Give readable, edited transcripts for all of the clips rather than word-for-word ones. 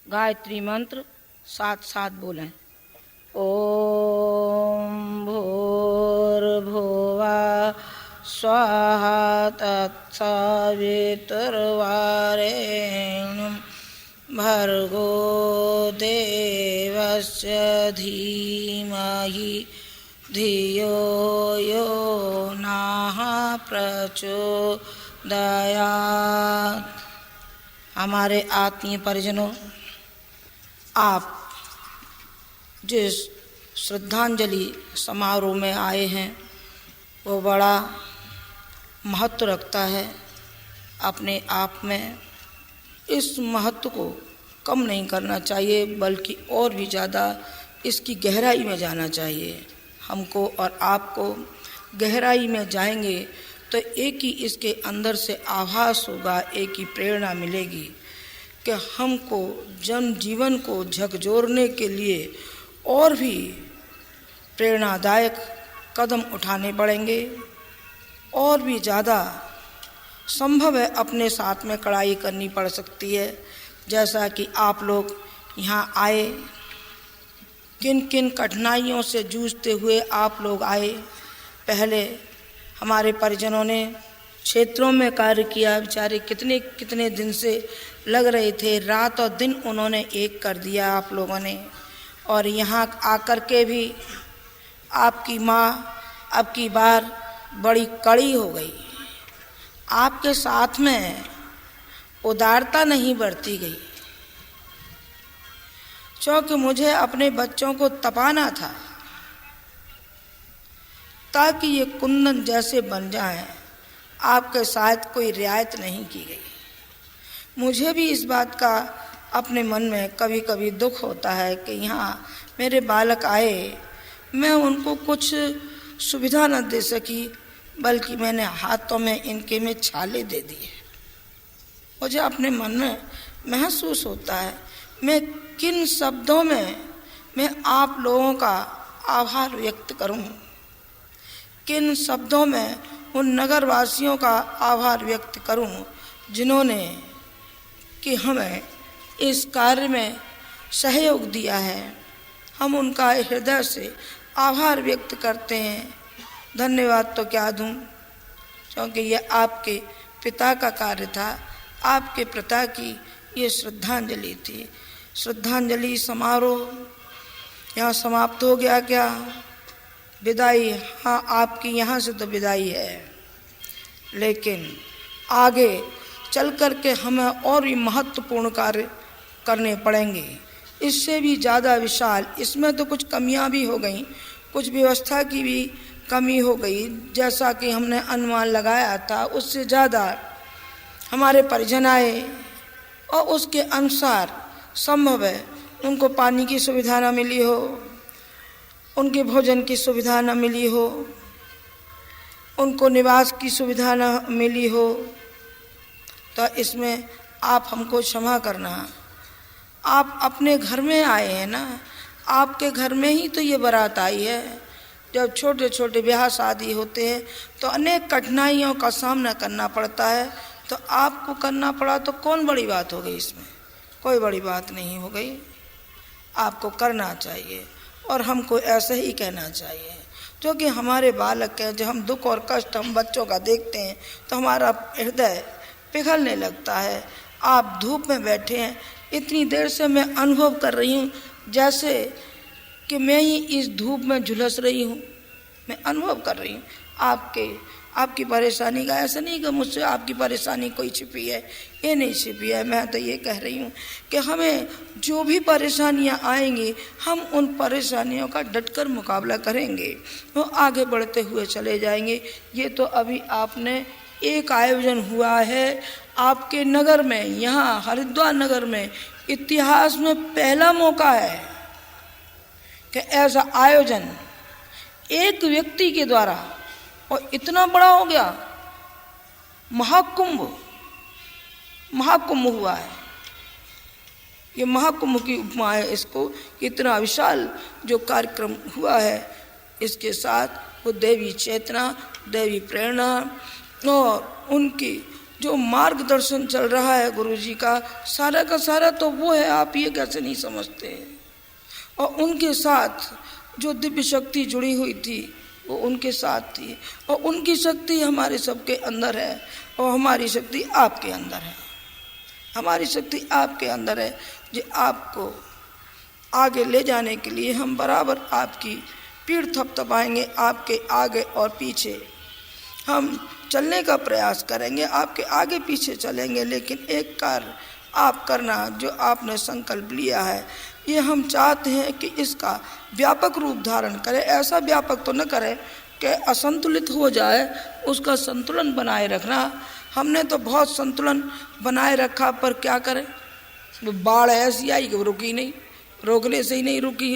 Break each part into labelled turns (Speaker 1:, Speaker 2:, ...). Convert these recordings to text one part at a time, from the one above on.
Speaker 1: गायत्री मंत्र 7 बोलें। ओम भूर्भुवः स्वाहा तत्सवितुर्वरेण्यं भर्गो देवस्य धीमहि धियो यो नः प्रचोदयात्। हमारे आत्मीय परिजनों, आप जिस श्रद्धांजलि समारोह में आए हैं वो बड़ा महत्व रखता है। अपने आप में इस महत्व को कम नहीं करना चाहिए, बल्कि और भी ज़्यादा इसकी गहराई में जाना चाहिए। हमको और आपको गहराई में जाएंगे तो एक ही इसके अंदर से आभास होगा, एक ही प्रेरणा मिलेगी कि हमको जन जीवन को झकझोरने के लिए और भी प्रेरणादायक कदम उठाने पड़ेंगे, और भी ज़्यादा संभव है अपने साथ में कड़ाई करनी पड़ सकती है। जैसा कि आप लोग यहाँ आए, किन किन कठिनाइयों से जूझते हुए आप लोग आए। पहले हमारे परिजनों ने क्षेत्रों में कार्य किया, बेचारे कितने कितने दिन से लग रहे थे, रात और दिन उन्होंने एक कर दिया आप लोगों ने। और यहाँ आकर के भी आपकी माँ अब की बार बड़ी कड़ी हो गई, आपके साथ में उदारता नहीं बरती गई, क्योंकि मुझे अपने बच्चों को तपाना था ताकि ये कुंदन जैसे बन जाएं। आपके साथ कोई रियायत नहीं की गई। मुझे भी इस बात का अपने मन में कभी कभी दुख होता है कि यहाँ मेरे बालक आए, मैं उनको कुछ सुविधा न दे सकी, बल्कि मैंने हाथों में इनके में छाले दे दिए। मुझे अपने मन में महसूस होता है मैं किन शब्दों में मैं आप लोगों का आभार व्यक्त करूं, किन शब्दों में उन नगरवासियों का आभार व्यक्त करूं जिन्होंने कि हमें इस कार्य में सहयोग दिया है। हम उनका हृदय से आभार व्यक्त करते हैं। धन्यवाद तो क्या दूं, क्योंकि यह आपके पिता का कार्य था, आपके पिता की ये श्रद्धांजलि थी। श्रद्धांजलि समारोह यहाँ समाप्त हो गया क्या? विदाई, हाँ आपकी यहाँ से तो विदाई है, लेकिन आगे चल कर के हमें और भी महत्वपूर्ण कार्य करने पड़ेंगे, इससे भी ज़्यादा विशाल। इसमें तो कुछ कमियां भी हो गई, कुछ व्यवस्था की भी कमी हो गई, जैसा कि हमने अनुमान लगाया था उससे ज़्यादा हमारे परिजन आए और उसके अनुसार संभव है उनको पानी की सुविधा न मिली हो, उनके भोजन की सुविधा न मिली हो, उनको निवास की सुविधा न मिली हो, तो इसमें आप हमको क्षमा करना। आप अपने घर में आए हैं ना, आपके घर में ही तो ये बारात आई है। जब छोटे छोटे ब्याह शादी होते हैं तो अनेक कठिनाइयों का सामना करना पड़ता है, तो आपको करना पड़ा तो कौन बड़ी बात हो गई? इसमें कोई बड़ी बात नहीं हो गई। आपको करना चाहिए और हमको ऐसे ही कहना चाहिए, क्योंकि हमारे बालक हैं। जब हम दुख और कष्ट हम बच्चों का देखते हैं तो हमारा हृदय पिघलने लगता है। आप धूप में बैठे हैं, इतनी देर से मैं अनुभव कर रही हूँ जैसे कि मैं ही इस धूप में झुलस रही हूँ। मैं अनुभव कर रही हूँ आपकी परेशानी का। ऐसा नहीं कि मुझसे आपकी परेशानी कोई छिपी है, ये नहीं छिपी है। मैं तो ये कह रही हूँ कि हमें जो भी परेशानियाँ आएंगी, हम उन परेशानियों का डटकर मुकाबला करेंगे, वो आगे बढ़ते हुए चले जाएंगे। ये तो अभी आपने एक आयोजन हुआ है आपके नगर में, यहाँ हरिद्वार नगर में, इतिहास में पहला मौका है कि ऐसा आयोजन एक व्यक्ति के द्वारा और इतना बड़ा हो गया। महाकुंभ हुआ है। ये महाकुंभ की उपमा है इसको, इतना विशाल जो कार्यक्रम हुआ है, इसके साथ वो देवी चेतना, देवी प्रेरणा और उनकी जो मार्गदर्शन चल रहा है गुरु जी का सारा तो वो है, आप ये कैसे नहीं समझते। और उनके साथ जो दिव्य शक्ति जुड़ी हुई थी वो उनके साथ थी, और उनकी शक्ति हमारे सबके अंदर है, और हमारी शक्ति आपके अंदर है। हमारी शक्ति आपके अंदर है, जो आपको आगे ले जाने के लिए हम बराबर आपकी पीठ थपथपाएंगे, आपके आगे और पीछे हम चलने का प्रयास करेंगे, आपके आगे पीछे चलेंगे। लेकिन एक कार्य आप करना, जो आपने संकल्प लिया है, ये हम चाहते हैं कि इसका व्यापक रूप धारण करें। ऐसा व्यापक तो न करें कि असंतुलित हो जाए, उसका संतुलन बनाए रखना। हमने तो बहुत संतुलन बनाए रखा, पर क्या करें, बाढ़ ऐसी आई कि रुकी नहीं, रोकने से ही नहीं रुकी,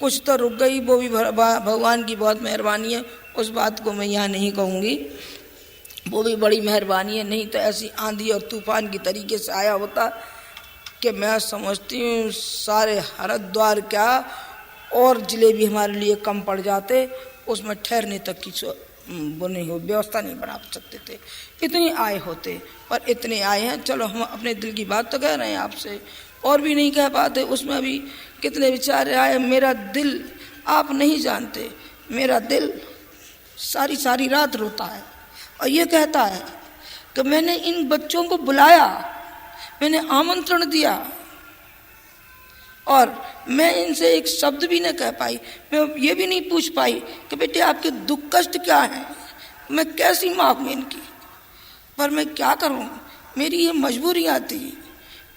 Speaker 1: कुछ तो रुक गई, वो भी भगवान की बहुत मेहरबानी है। उस बात को मैं यहाँ नहीं कहूँगी, वो भी बड़ी मेहरबानी है। नहीं तो ऐसी आंधी और तूफान की तरीके से आया होता कि मैं समझती हूँ सारे हरिद्वार क्या और ज़िले भी हमारे लिए कम पड़ जाते, उसमें ठहरने तक की वो नहीं हो, व्यवस्था नहीं बना सकते थे, इतने आए होते। पर इतने आए हैं, चलो हम अपने दिल की बात तो कह रहे हैं आपसे, और भी नहीं कह पाते। उसमें भी कितने बेचारे आए। मेरा दिल आप नहीं जानते, मेरा दिल सारी रात रोता है और ये कहता है कि मैंने इन बच्चों को बुलाया, मैंने आमंत्रण दिया, और मैं इनसे एक शब्द भी न कह पाई। मैं ये भी नहीं पूछ पाई कि बेटे आपके दुख कष्ट क्या है, मैं कैसी मांगूं इनकी। पर मैं क्या करूं, मेरी ये मजबूरियां थी,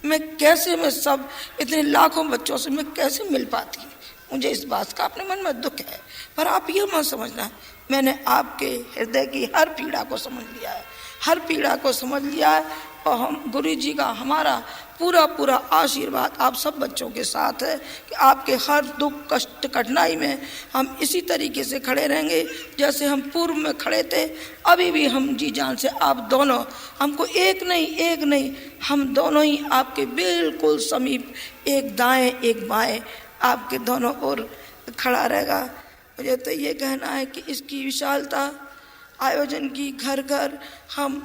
Speaker 1: मैं कैसे, मैं सब इतने लाखों बच्चों से मैं कैसे मिल पाती। मुझे इस बात का अपने मन में दुख है, पर आप ये मत समझना, मैंने आपके हृदय की हर पीड़ा को समझ लिया है, हर पीड़ा को समझ लिया है। और हम गुरु जी का हमारा पूरा आशीर्वाद आप सब बच्चों के साथ है कि आपके हर दुख कष्ट कठिनाई में हम इसी तरीके से खड़े रहेंगे जैसे हम पूर्व में खड़े थे। अभी भी हम जी जान से आप दोनों, हमको एक नहीं हम दोनों ही आपके बिल्कुल समीप, एक दाएं एक बाएं, आपके दोनों ओर खड़ा रहेगा। मुझे तो ये कहना है कि इसकी विशालता आयोजन की घर घर हम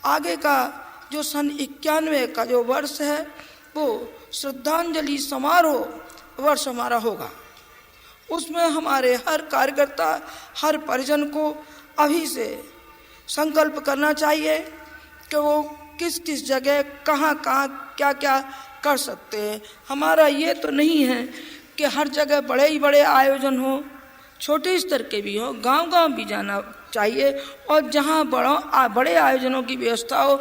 Speaker 1: आगे का जो सन 91 का जो वर्ष है वो श्रद्धांजलि समारोह वर्ष हमारा होगा। उसमें हमारे हर कार्यकर्ता, हर परिजन को अभी से संकल्प करना चाहिए कि वो किस किस जगह कहाँ क्या क्या कर सकते हैं। हमारा ये तो नहीं है कि हर जगह बड़े ही बड़े आयोजन हो, छोटे स्तर के भी हो, गांव भी जाना चाहिए, और जहाँ बड़े आयोजनों की व्यवस्था हो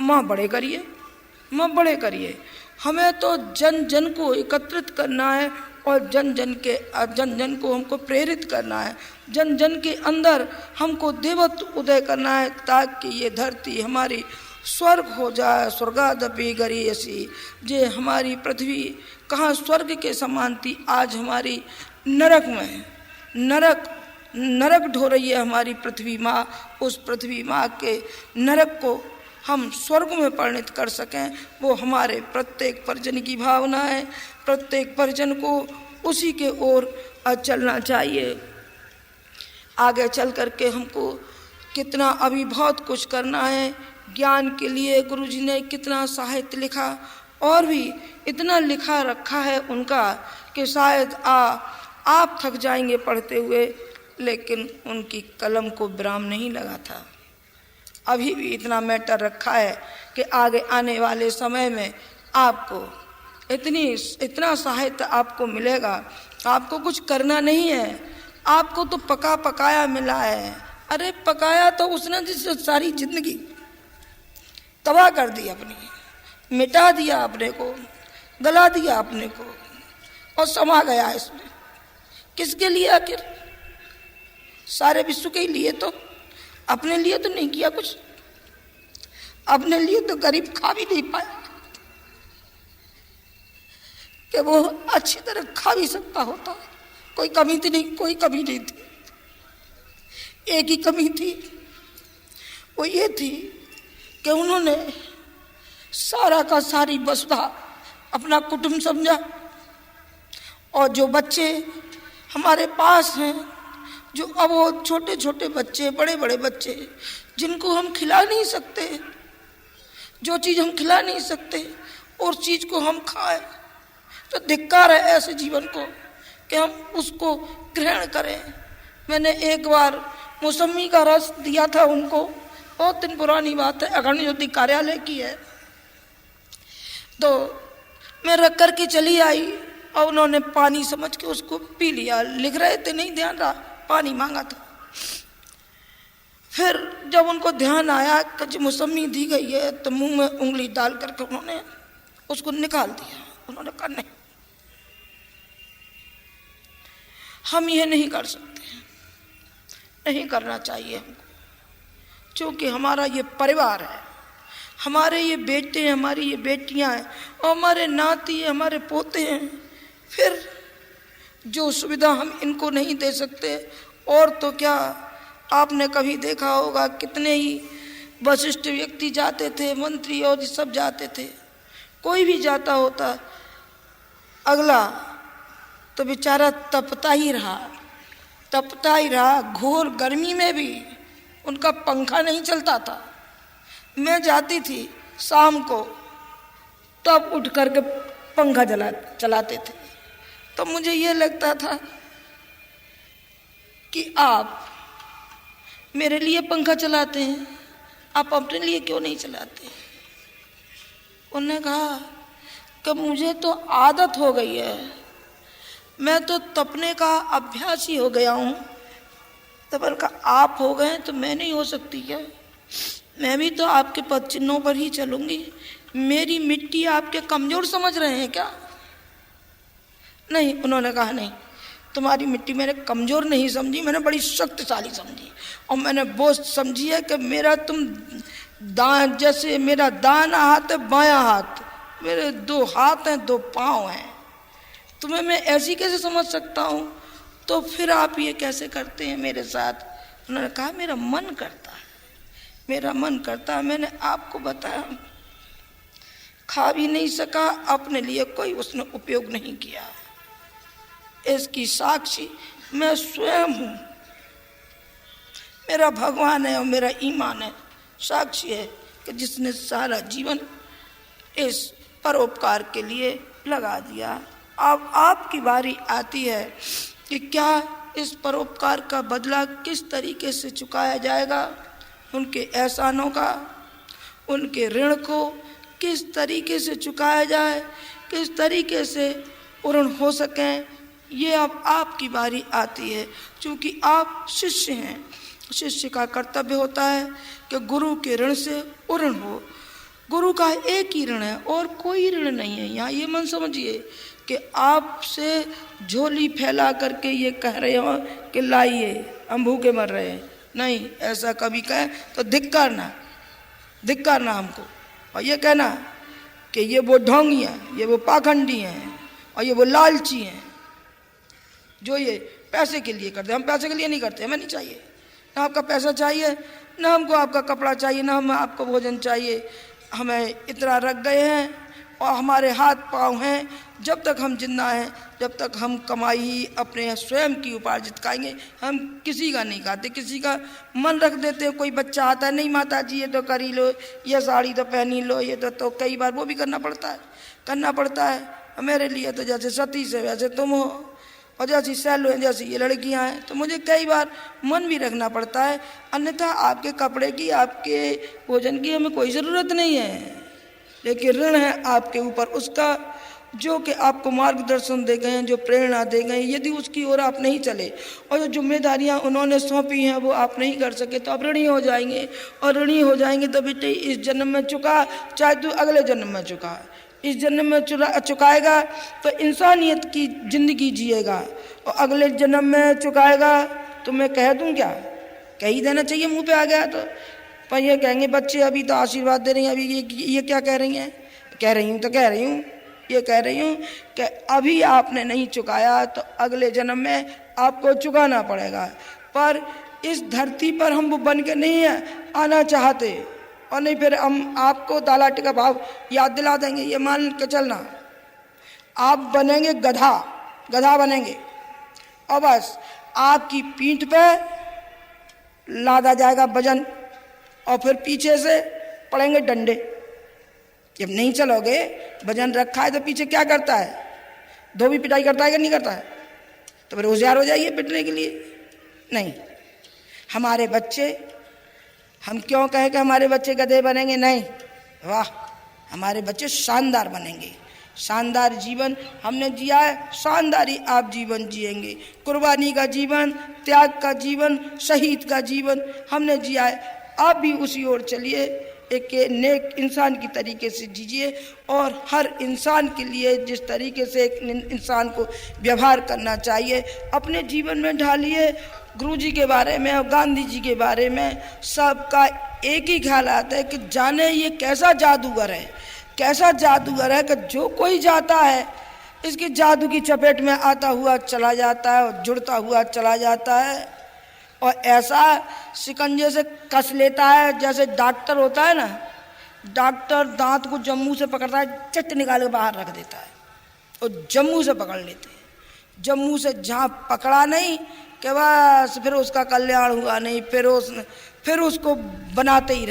Speaker 1: वहाँ बड़े करिए। हमें तो जन जन को एकत्रित करना है, और जन जन को हमको प्रेरित करना है, जन जन के अंदर हमको देवत्व उदय करना है, ताकि ये धरती हमारी स्वर्ग हो जाए। स्वर्गादपि गरीयसी, जे हमारी पृथ्वी कहाँ स्वर्ग के समान थी, आज हमारी नरक में नरक ढो रही है हमारी पृथ्वी माँ। उस पृथ्वी माँ के नरक को हम स्वर्ग में परिणत कर सकें, वो हमारे प्रत्येक परिजन की भावना है। प्रत्येक परिजन को उसी के ओर चलना चाहिए। आगे चल करके हमको कितना अभी बहुत कुछ करना है। ज्ञान के लिए गुरु जी ने कितना साहित्य लिखा, और भी इतना लिखा रखा है उनका कि शायद आप थक जाएंगे पढ़ते हुए, लेकिन उनकी कलम को विराम नहीं लगा था। अभी भी इतना मैटर रखा है कि आगे आने वाले समय में आपको इतना साहित्य आपको मिलेगा। आपको कुछ करना नहीं है, आपको तो पकाया मिला है। अरे पकाया तो उसने जिससे सारी जिंदगी तबाह कर दी, अपनी मिटा दिया, अपने को गला दिया अपने को, और समा गया इसमें। किसके लिए आखिर? सारे विश्व के लिए, तो अपने लिए तो नहीं किया कुछ। अपने लिए तो गरीब खा भी नहीं पाया कि वो अच्छी तरह खा भी सकता होता। कोई कमी थी नहीं, कोई कमी नहीं थी। एक ही कमी थी, वो ये थी कि उन्होंने सारा का सारी वसुधा अपना कुटुंब समझा, और जो बच्चे हमारे पास हैं, जो अब वो छोटे छोटे बच्चे, बड़े बड़े बच्चे जिनको हम खिला नहीं सकते, जो चीज़ हम खिला नहीं सकते और चीज़ को हम खाएं, तो धिक्कार है ऐसे जीवन को कि हम उसको ग्रहण करें। मैंने एक बार मौसमी का रस दिया था उनको, बहुत दिन पुरानी बात है, अखंड ज्योति कार्यालय की है। तो मैं रख कर के चली आई और उन्होंने पानी समझ के उसको पी लिया। लिख रहे थे, नहीं ध्यान रहा, पानी मांगा था। फिर जब उनको ध्यान आया कि मौसमी दी गई है, तो मुंह में उंगली डाल करके उन्होंने उसको निकाल दिया। उन्होंने कहा नहीं, हम ये नहीं कर सकते, नहीं करना चाहिए हमको, क्योंकि हमारा ये परिवार है, हमारे ये बेटे हैं, हमारी ये बेटियां हैं, और हमारे नाती हैं, हमारे पोते हैं। फिर जो सुविधा हम इनको नहीं दे सकते, और तो क्या, आपने कभी देखा होगा कितने ही वरिष्ठ व्यक्ति जाते थे, मंत्री और सब जाते थे, कोई भी जाता होता अगला तो बेचारा तपता ही रहा, घोर गर्मी में भी उनका पंखा नहीं चलता था। मैं जाती थी शाम को, तब उठ करके पंखा चलाते थे। तो मुझे ये लगता था कि आप मेरे लिए पंखा चलाते हैं, आप अपने लिए क्यों नहीं चलाते? उन्होंने कहा कि मुझे तो आदत हो गई है, मैं तो तपने का अभ्यासी हो गया हूँ। तो मैंने कहा आप हो गए तो मैं नहीं हो सकती क्या? मैं भी तो आपके पद चिन्हों पर ही चलूँगी। मेरी मिट्टी आपके कमज़ोर समझ रहे हैं क्या? नहीं, उन्होंने कहा नहीं, तुम्हारी मिट्टी मैंने कमज़ोर नहीं समझी, मैंने बड़ी शक्तिशाली समझी। और मैंने वो समझी है कि मेरा तुम दान, जैसे मेरा दाहिना हाथ है बायां हाथ, मेरे 2 हाथ हैं 2 पाँव हैं, तुम्हें मैं ऐसी कैसे समझ सकता हूँ? तो फिर आप ये कैसे करते हैं मेरे साथ? उन्होंने कहा मेरा मन करता है, मेरा मन करता है। मैंने आपको बताया, खा भी नहीं सका, अपने लिए कोई उसने उपयोग नहीं किया। इसकी साक्षी मैं स्वयं हूँ, मेरा भगवान है और मेरा ईमान है, साक्षी है कि जिसने सारा जीवन इस परोपकार के लिए लगा दिया। अब आपकी बारी आती है कि क्या इस परोपकार का बदला किस तरीके से चुकाया जाएगा, उनके एहसानों का, उनके ऋण को किस तरीके से चुकाया जाए, किस तरीके से पूर्ण हो सकें, ये अब आपकी बारी आती है। क्योंकि आप शिष्य हैं, शिष्य का कर्तव्य होता है कि गुरु के ऋण से पूर्ण हो। गुरु का एक ही ऋण है और कोई ऋण नहीं है। यहाँ ये मन समझिए कि आपसे झोली फैला करके ये कह रहे हो कि लाइए हम भूखे मर रहे हैं, नहीं, ऐसा कभी कहें तो धिक्कारना हमको, और ये कहना कि ये वो ढोंगी हैं, ये वो पाखंडी हैं और ये वो लालची हैं जो ये पैसे के लिए करते हैं। हम पैसे के लिए नहीं करते, हमें नहीं चाहिए, ना आपका पैसा चाहिए, ना हमको आपका कपड़ा चाहिए, ना हमें आपको भोजन चाहिए। हमें इतना रख गए हैं और हमारे हाथ पाँव हैं, जब तक हम जिंदा हैं, जब तक हम कमाई ही अपने स्वयं की उपार्जित खाएंगे। हम किसी का नहीं खाते, किसी का मन रख देते हैं। कोई बच्चा आता है, नहीं माता जी ये तो कर ही लो, ये साड़ी तो पहन ही लो, ये तो कई बार वो भी करना पड़ता है। मेरे लिए तो जैसे सतीश है वैसे तुम हो, और जैसी सैलो हैं जैसी ये लड़कियां हैं, तो मुझे कई बार मन भी रखना पड़ता है। अन्यथा आपके कपड़े की, आपके भोजन की हमें कोई ज़रूरत नहीं है, लेकिन ऋण है आपके ऊपर उसका, जो कि आपको मार्गदर्शन दे गए हैं, जो प्रेरणा दे गए हैं। यदि उसकी ओर आप नहीं चले और जो जिम्मेदारियां उन्होंने सौंपी हैं वो आप नहीं कर सके, तो आप ऋणी हो जाएंगे। और ऋणी हो जाएंगे तो बेटे इस जन्म में चुका, चाहे तू अगले जन्म में चुका, इस जन्म में चुकाएगा तो इंसानियत की ज़िंदगी जिएगा, और अगले जन्म में चुकाएगा तो मैं कह दूं क्या? कह ही देना चाहिए, मुंह पे आ गया तो। पर ये कहेंगे बच्चे अभी तो आशीर्वाद दे रही हैं, अभी ये क्या कह रही हैं? कह रही हूँ, ये कह रही हूँ कि अभी आपने नहीं चुकाया तो अगले जन्म में आपको चुकाना पड़ेगा। पर इस धरती पर हम वो बन के नहीं आना चाहते, और नहीं फिर हम आपको दालाटी का भाव याद दिला देंगे। ये मान के चलना, आप बनेंगे गधा बनेंगे, और बस आपकी पीठ पे लादा जाएगा वजन, और फिर पीछे से पड़ेंगे डंडे, जब नहीं चलोगे, वजन रखा है तो पीछे क्या करता है, धोबी पिटाई करता है कि नहीं करता है? तो फिर होशियार हो जाइए पिटने के लिए। नहीं, हमारे बच्चे, हम क्यों कहें कि हमारे बच्चे गधे बनेंगे? नहीं, वाह, हमारे बच्चे शानदार बनेंगे। शानदार जीवन हमने जिया है, शानदार ही आप जीवन जिएंगे। कुर्बानी का जीवन, त्याग का जीवन, शहीद का जीवन हमने जिया है। आप भी उसी ओर चलिए, एक नेक इंसान की तरीके से जीजिए और हर इंसान के लिए जिस तरीके से एक इंसान को व्यवहार करना चाहिए अपने जीवन में ढालिए। गुरु जी के बारे में और गांधी जी के बारे में सबका एक ही ख्याल आता है कि जाने ये कैसा जादूगर है, कैसा जादूगर है कि जो कोई जाता है इसकी जादू की चपेट में आता हुआ चला जाता है और जुड़ता हुआ चला जाता है और ऐसा शिकंजे से कस लेता है जैसे डॉक्टर होता है ना, डॉक्टर दांत को जम्मू से पकड़ता है, चट निकाल के बाहर रख देता है और जम्मू से पकड़ लेते हैं। जम्मू से जहाँ पकड़ा नहीं कि बस फिर उसका कल्याण हुआ नहीं, फिर उसको बनाते ही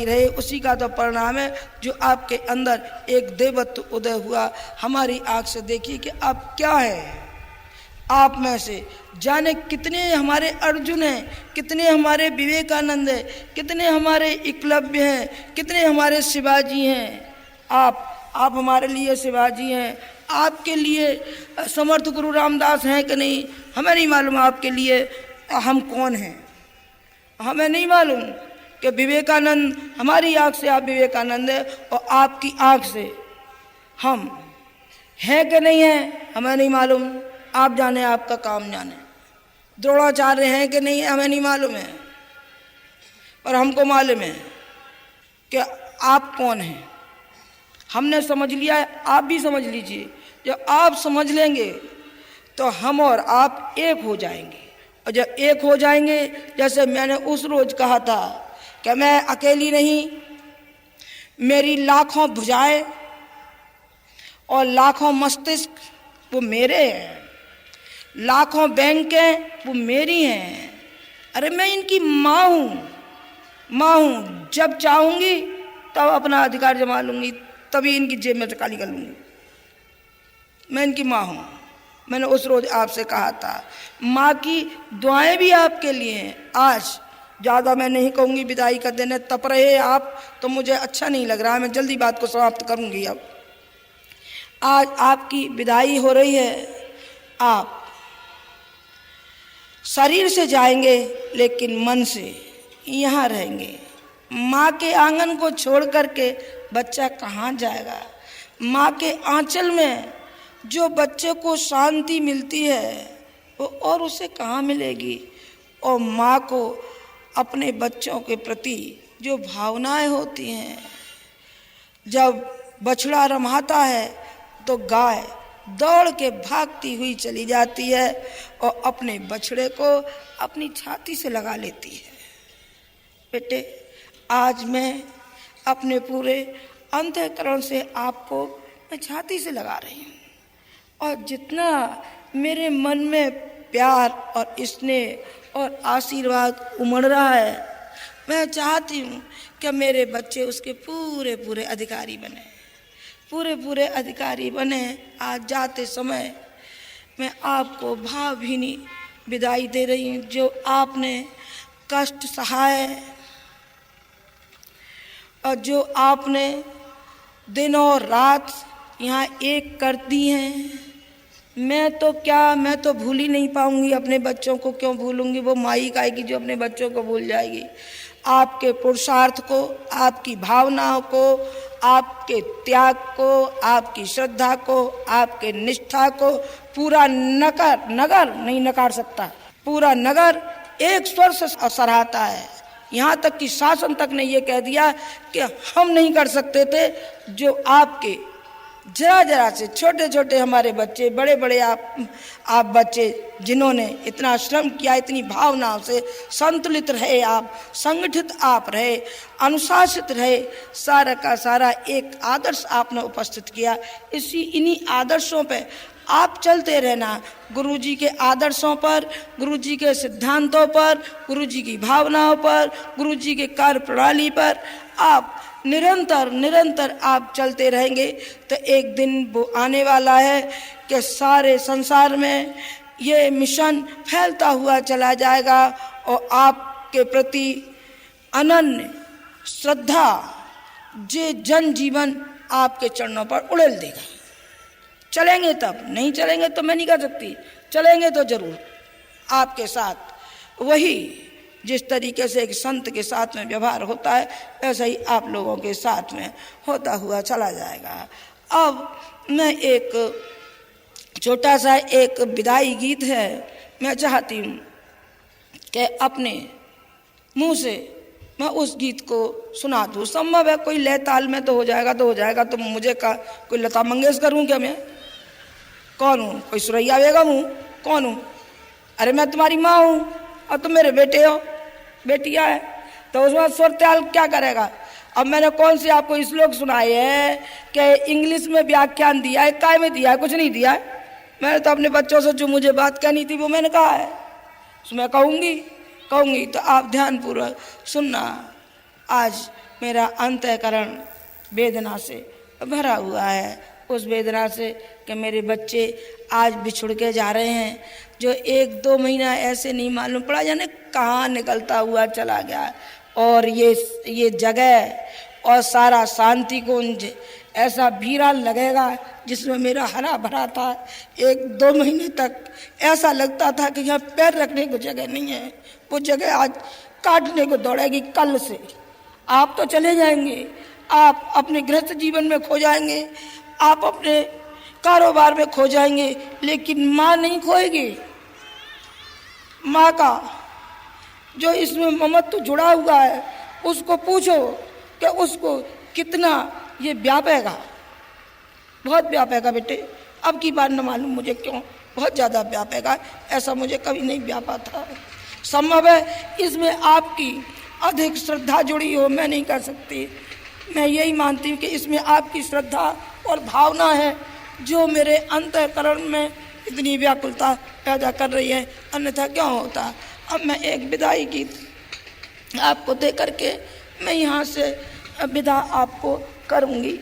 Speaker 1: रहे। उसी का तो परिणाम है जो आपके अंदर एक देवत्व उदय हुआ। हमारी आँख से देखिए कि आप क्या है। आप में से जाने कितने हमारे अर्जुन हैं, कितने हमारे विवेकानंद हैं, कितने हमारे एकलव्य हैं, कितने हमारे शिवाजी हैं। आप हमारे लिए शिवाजी हैं। आपके लिए समर्थ गुरु रामदास हैं कि नहीं हमें नहीं मालूम। आपके लिए हम कौन हैं हमें नहीं मालूम। कि विवेकानंद, हमारी आँख से आप विवेकानंद है और आपकी आँख से हम हैं कि नहीं हैं हमें नहीं मालूम। आप जाने, आपका काम जाने। द्रोणाचार्य हैं कि नहीं हमें नहीं मालूम है, पर हमको मालूम है कि आप कौन हैं। हमने समझ लिया है, आप भी समझ लीजिए। जब आप समझ लेंगे तो हम और आप एक हो जाएंगे। और जब एक हो जाएंगे, जैसे मैंने उस रोज कहा था कि मैं अकेली नहीं, मेरी लाखों भुजाएं और लाखों मस्तिष्क वो मेरे हैं, लाखों बैंकें वो मेरी हैं। अरे मैं इनकी माँ हूँ। जब चाहूँगी तब अपना अधिकार जमा लूँगी, तभी इनकी जेब में से खाली कर लूँगी। मैं इनकी माँ हूँ। मैंने उस रोज आपसे कहा था, माँ की दुआएं भी आपके लिए हैं। आज ज़्यादा मैं नहीं कहूँगी, विदाई कर देने तप रहे आप तो मुझे अच्छा नहीं लग रहा है। मैं जल्दी बात को समाप्त करूँगी। अब आज आपकी विदाई हो रही है। आप शरीर से जाएंगे लेकिन मन से यहाँ रहेंगे। माँ के आंगन को छोड़ करके बच्चा कहाँ जाएगा? माँ के आंचल में जो बच्चे को शांति मिलती है वो और उसे कहाँ मिलेगी? और माँ को अपने बच्चों के प्रति जो भावनाएं होती हैं, जब बछड़ा रमाता है तो गाय दौड़ के भागती हुई चली जाती है और अपने बछड़े को अपनी छाती से लगा लेती है। बेटे, आज मैं अपने पूरे अंतःकरण से आपको मैं छाती से लगा रही हूँ और जितना मेरे मन में प्यार और स्नेह और आशीर्वाद उमड़ रहा है, मैं चाहती हूँ कि मेरे बच्चे उसके पूरे पूरे अधिकारी बने, पूरे पूरे अधिकारी बने। आज जाते समय मैं आपको भावभीनी विदाई दे रही हूँ। जो आपने कष्ट सहाय और जो आपने दिन और रात यहाँ एक कर दी हैं, मैं तो भूल ही नहीं पाऊँगी अपने बच्चों को। क्यों भूलूँगी? वो माई काएगी जो अपने बच्चों को भूल जाएगी। आपके पुरुषार्थ को, आपकी भावनाओं को, आपके त्याग को, आपकी श्रद्धा को, आपके निष्ठा को पूरा नगर नहीं नकार सकता। पूरा नगर एक स्वर से सराहता है। यहाँ तक कि शासन तक ने ये कह दिया कि हम नहीं कर सकते थे जो आपके जरा से छोटे छोटे हमारे बच्चे, बड़े बड़े आप बच्चे जिन्होंने इतना श्रम किया, इतनी भावनाओं से संतुलित रहे, आप संगठित आप रहे, अनुशासित रहे, सारा का सारा एक आदर्श आपने उपस्थित किया। इन्हीं आदर्शों पे आप चलते रहना। गुरुजी के आदर्शों पर, गुरुजी के सिद्धांतों पर, गुरुजी की भावनाओं पर, गुरुजी के कार्य प्रणाली पर आप निरंतर निरंतर आप चलते रहेंगे तो एक दिन वो आने वाला है कि सारे संसार में ये मिशन फैलता हुआ चला जाएगा और आपके प्रति अनन्य श्रद्धा जे जन जीवन आपके चरणों पर उड़ेल देगा। चलेंगे तब, नहीं चलेंगे तो मैं नहीं कर सकती, चलेंगे तो जरूर आपके साथ। वही जिस तरीके से एक संत के साथ में व्यवहार होता है वैसा ही आप लोगों के साथ में होता हुआ चला जाएगा। अब मैं एक छोटा सा एक विदाई गीत है, मैं चाहती हूँ कि अपने मुंह से मैं उस गीत को सुना दूँ। संभव है कोई लय ताल में तो हो जाएगा तो हो जाएगा, तो मुझे का कोई लता मंगेशकर हूँ क्या? मैं कौन हूँ? कोई सुरैया बेगम हूँ? कौन हूँ? अरे मैं तुम्हारी माँ हूँ और तुम मेरे बेटे हो, बेटिया है, तो उसमें स्वर ताल क्या करेगा? अब मैंने कौन से आपको श्लोक सुनाए हैं कि इंग्लिश में व्याख्यान दिया है, काय में दिया है? कुछ नहीं दिया है। मैंने तो अपने बच्चों से जो मुझे बात कहनी थी वो मैंने कहा है, तो मैं कहूँगी तो आप ध्यानपूर्वक सुनना। आज मेरा अंतःकरण वेदना से भरा हुआ है, उस वेदना से कि मेरे बच्चे आज बिछुड़ के जा रहे हैं, जो 1-2 महीना ऐसे नहीं मालूम पड़ा जाने कहाँ निकलता हुआ चला गया। और ये जगह और सारा शांति कुंज ऐसा भीरा लगेगा जिसमें मेरा हरा भरा था। 1-2 महीने तक ऐसा लगता था कि यहाँ पैर रखने को जगह नहीं है, वो जगह आज काटने को दौड़ेगी। कल से आप तो चले जाएंगे, आप अपने गृहस्थ जीवन में खो जाएंगे, आप अपने कारोबार में खो जाएंगे, लेकिन माँ नहीं खोएगी। माँ का जो इसमें ममत्व जुड़ा हुआ है उसको पूछो कि उसको कितना ये व्यापेगा। बहुत व्यापेगा बेटे, अब की बार न मालूम मुझे क्यों बहुत ज़्यादा व्यापेगा, ऐसा मुझे कभी नहीं व्यापा था। संभव है इसमें आपकी अधिक श्रद्धा जुड़ी हो, मैं नहीं कर सकती। मैं यही मानती हूँ कि इसमें आपकी श्रद्धा और भावना है जो मेरे अंतःकरण में इतनी व्याकुलता पैदा कर रही है, अन्यथा क्यों होता। अब मैं एक विदाई गीत आपको दे करके मैं यहाँ से विदा आपको करूँगी।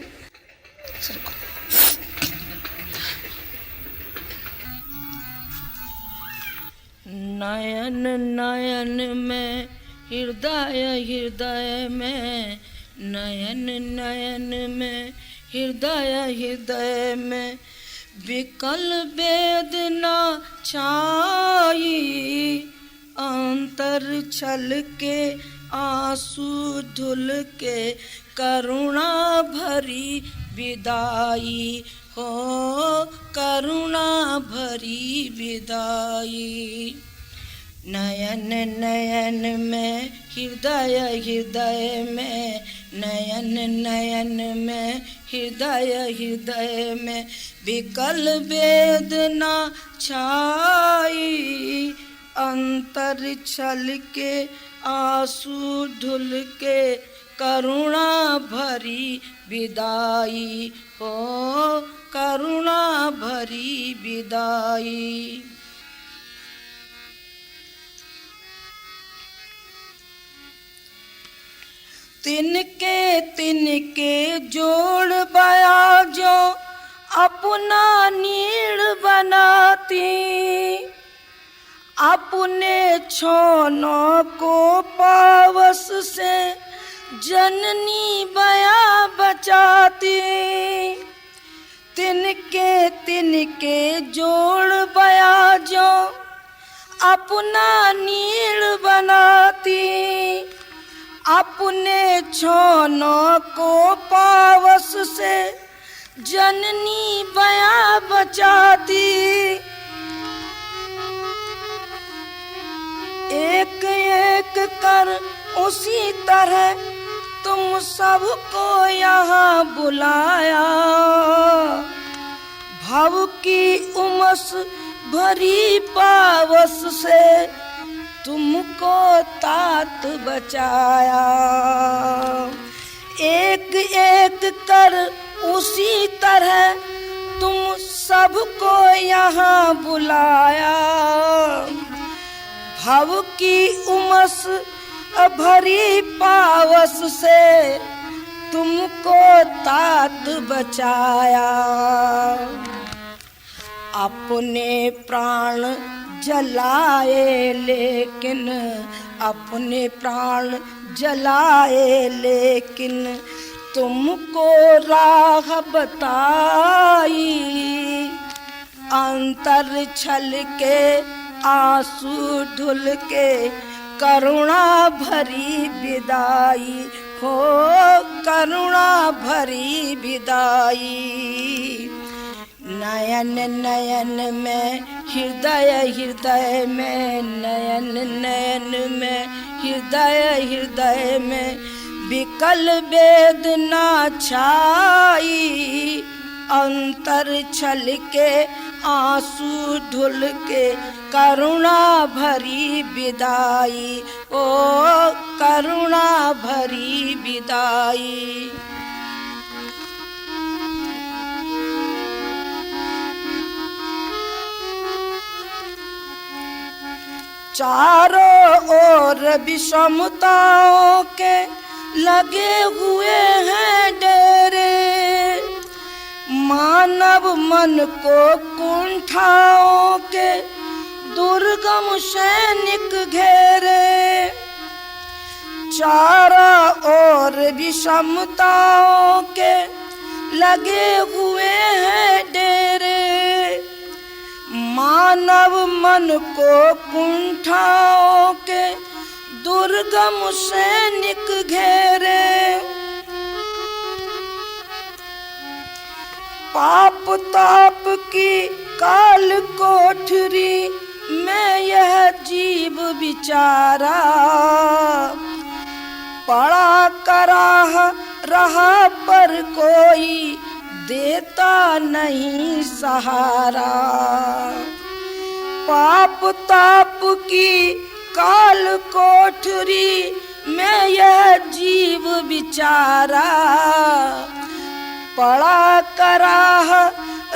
Speaker 1: नयन नयन में हृदय हृदय में, नयन नयन में हृदय हृदय में, विकल वेदना छाई, अंतर छल के आंसू धुल के, करुणा भरी विदाई हो, करुणा भरी विदाई। नयन नयन में हृदय हृदय में, नयन नयन में हृदय हृदय में, विकल वेदना छाई, अंतर छल के आंसू धुल के, करुणा भरी विदाई हो, करुणा भरी विदाई। तिनके तिनके जोड़ बया जो अपना नीड़ बनाती, अपने छोनों को पावस से जननी बया बचाती। तिनके तिनके जोड़ बया जो अपना नीड़ बनाती, अपने छोनों को पावस से जननी बया बचाती। एक एक कर उसी तरह तुम सबको यहाँ बुलाया, भव की उमस भरी पावस से तुमको तात बचाया। एक एक कर उसी तरह तुम सबको यहाँ बुलाया, भव की उमस भरी पावस से तुमको तात बचाया। अपने प्राण जलाए लेकिन, अपने प्राण जलाए लेकिन तुमको राह बताई। अंतर छल के आंसू धुल के करुणा भरी विदाई हो, करुणा भरी विदाई। नयन नयन में हृदय हृदय में, नयन नयन में हृदय हृदय में विकल वेदना छाई। अंतर छल के आंसू धुल के करुणा भरी विदाई, ओ करुणा भरी विदाई। चारों ओर विषमताओं के लगे हुए हैं डेरे, मानव मन को कुंठाओं के दुर्गम सैनिक घेरे। चारों ओर विषमताओं के लगे हुए हैं डेरे, मानव मन को कुंठाओं के दुर्गम सैनिक घेरे। पाप ताप की काल कोठरी में यह जीव बिचारा, पड़ा कराह रहा पर कोई देता नहीं सहारा। पाप ताप की काल कोठरी में यह जीव बिचारा, पड़ा कराह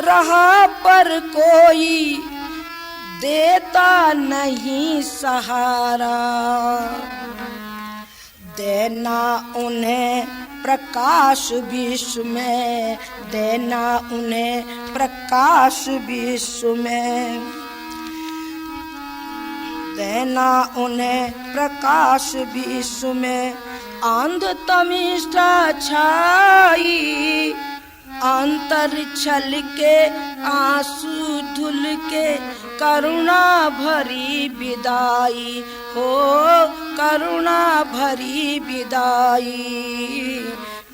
Speaker 1: रहा पर कोई देता नहीं सहारा। देना उन्हें प्रकाश विश्व में, देना उन्हें प्रकाश विश्व में, देना उन्हें प्रकाश विश्व में। अंधतमिष्ठा छाई, अंतर छल के आंसू धुल के करुणा भरी विदाई हो, करुणा भरी विदाई।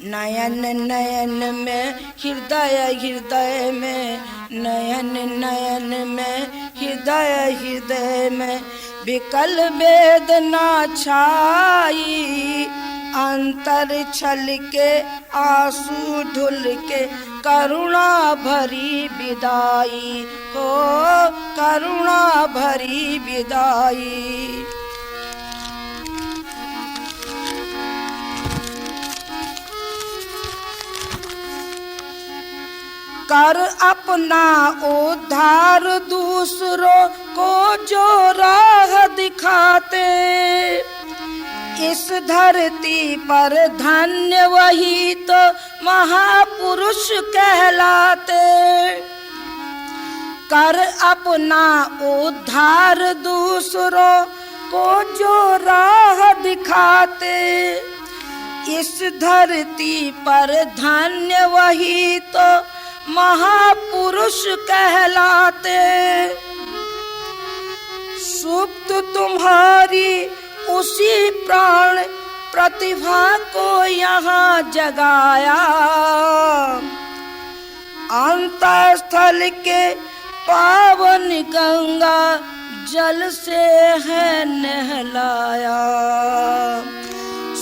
Speaker 1: नयन नयन में हृदय हृदय में, नयन नयन में हृदय हृदय में विकल वेदना छाई। अंतर छल के आंसू धुल के करुणा भरी विदाई हो, करुणा भरी विदाई। कर अपना उद्धार दूसरों को जो राह दिखाते, इस धरती पर धन्य वही तो महापुरुष कहलाते। कर अपना उद्धार दूसरों को जो राह दिखाते, इस धरती पर धन्य वही तो महापुरुष कहलाते। सुप्त तुम्हारी उसी प्राण प्रतिभा को यहाँ जगाया, अंतःस्थल के पावन गंगा जल से है नहलाया।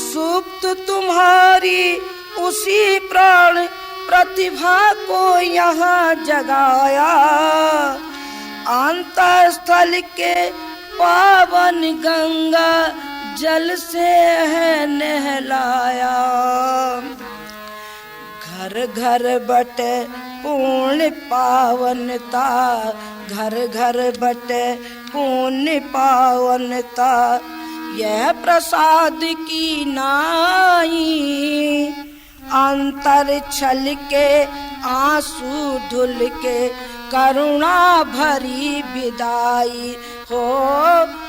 Speaker 1: सुप्त तुम्हारी उसी प्राण प्रतिभा को यहाँ जगाया, अंतःस्थल के पावन गंगा जल से है नहलाया। घर घर बटे पुण्य पावनता, घर घर बटे पुण्य पावनता, यह प्रसाद की नाई। अंतर छल के आंसू धुल के करुणा भरी विदाई हो,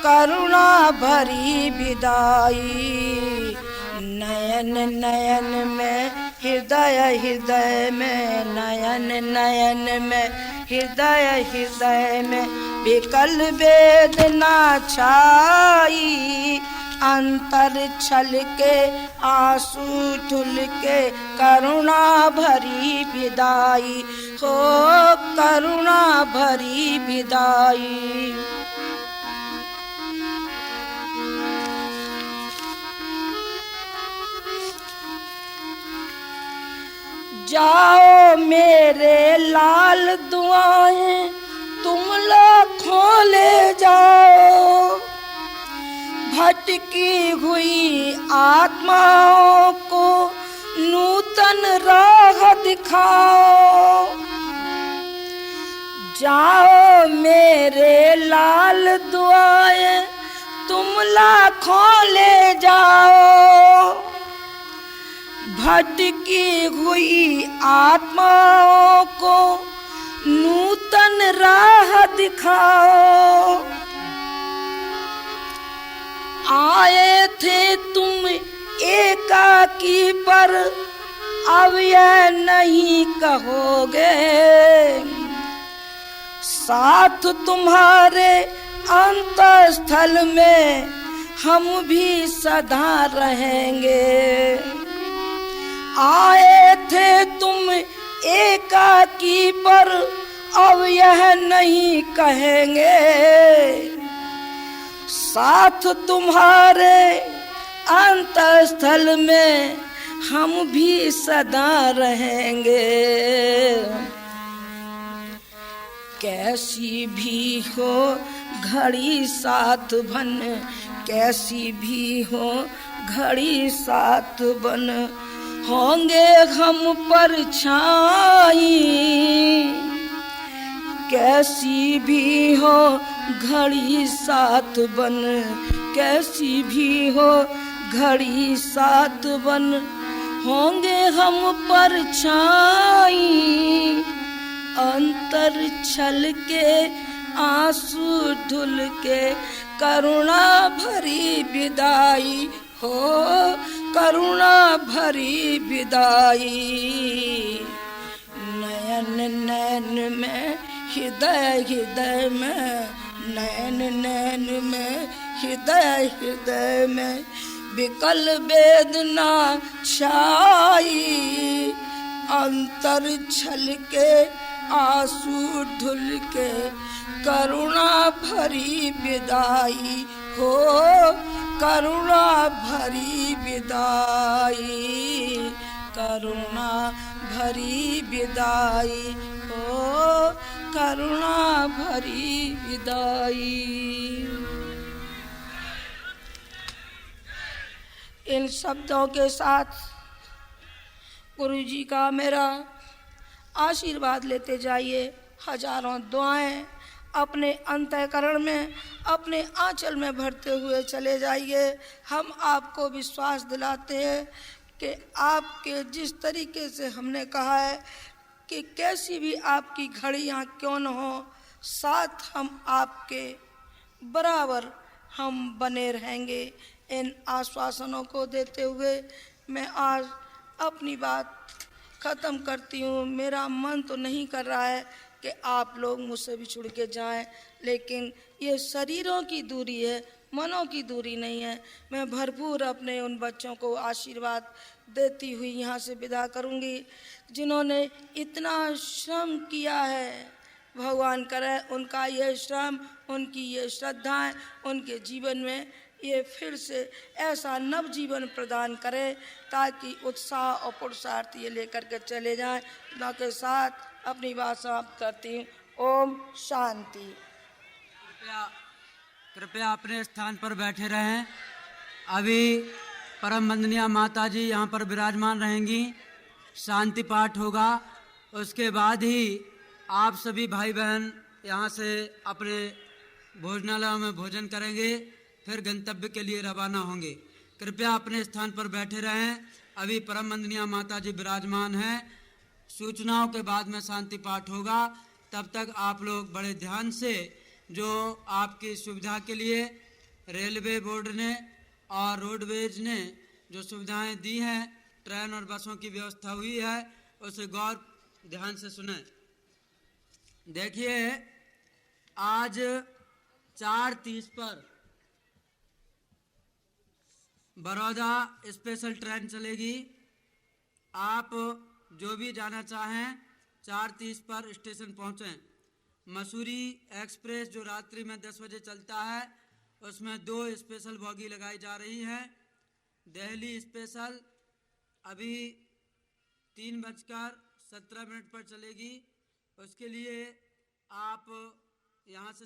Speaker 1: करुणा भरी विदाई। नयन नयन में हृदय हृदय में, नयन नयन में हृदय हृदय में विकल वेदना छाई। अंतर छल के आंसू धुल के करुणा भरी विदाई हो, करुणा भरी विदाई। जाओ मेरे लाल दुआएं तुम लाखों ले जाओ, भटकी हुई आत्माओं को नूतन राह दिखाओ। जाओ मेरे लाल दुआएं तुम लाखों ले जाओ, भटकी हुई आत्माओं को नूतन राह दिखाओ। आए थे तुम एकाकी पर अब यह नहीं कहोगे, साथ तुम्हारे अंतःस्थल में हम भी सदा रहेंगे। आए थे तुम एकाकी पर अब यह नहीं कहेंगे, साथ तुम्हारे अंतःस्थल में हम भी सदा रहेंगे। कैसी भी हो घड़ी साथ बन, कैसी भी हो घड़ी साथ बन, होंगे हम परछाई। कैसी भी हो घड़ी साथ बन, कैसी भी हो घड़ी साथ बन, होंगे हम परछाई। अंतर छल के आंसू धुल के करुणा भरी विदाई हो, करुणा भरी विदाई। नयन नयन में हृदय हृदय में, नयन नयन में हृदय हृदय में विकल वेदना छाई। अंतर छल के आंसू धुल के करुणा भरी विदाई हो, करुणा भरी विदाई, करुणा भरी विदाई हो, करुणा भरी विदाई। इन शब्दों के साथ गुरु जी का मेरा आशीर्वाद लेते जाइए। हजारों दुआएं अपने अंतःकरण में, अपने आंचल में भरते हुए चले जाइए। हम आपको विश्वास दिलाते हैं कि आपके जिस तरीके से हमने कहा है कि कैसी भी आपकी घड़ियाँ क्यों न हो, साथ हम आपके बराबर हम बने रहेंगे। इन आश्वासनों को देते हुए मैं आज अपनी बात ख़त्म करती हूँ। मेरा मन तो नहीं कर रहा है कि आप लोग मुझसे बिछुड़ के जाएं, लेकिन ये शरीरों की दूरी है, मनों की दूरी नहीं है। मैं भरपूर अपने उन बच्चों को आशीर्वाद देती हुई यहाँ से विदा करूँगी जिन्होंने इतना श्रम किया है। भगवान करे उनका ये श्रम, उनकी ये श्रद्धाएं उनके जीवन में ये फिर से ऐसा नव जीवन प्रदान करे ताकि उत्साह और पुरुषार्थ ये लेकर के चले जाएं। ना के साथ अपनी बात समाप्त करती हूँ। ओम शांति।
Speaker 2: कृपया अपने स्थान पर बैठे रहें। अभी परम वंदनीय माता जी यहाँ पर विराजमान रहेंगी, शांति पाठ होगा। उसके बाद ही आप सभी भाई बहन यहाँ से अपने भोजनालयों में भोजन करेंगे, फिर गंतव्य के लिए रवाना होंगे। कृपया अपने स्थान पर बैठे रहें। अभी परम वंदनीय माता जी विराजमान हैं। सूचनाओं के बाद में शांति पाठ होगा। तब तक आप लोग बड़े ध्यान से, जो आपकी सुविधा के लिए रेलवे बोर्ड ने और रोडवेज ने जो सुविधाएं दी हैं, ट्रेन और बसों की व्यवस्था हुई है, उसे गौर ध्यान से सुने। देखिए, आज 4:30 पर बड़ौदा स्पेशल ट्रेन चलेगी। आप जो भी जाना चाहें 4:30 पर स्टेशन पहुँचें। मसूरी एक्सप्रेस जो रात्रि में 10 बजे चलता है, उसमें 2 स्पेशल बोगी लगाई जा रही हैं। दिल्ली स्पेशल अभी 3:17 पर चलेगी। उसके लिए आप यहाँ से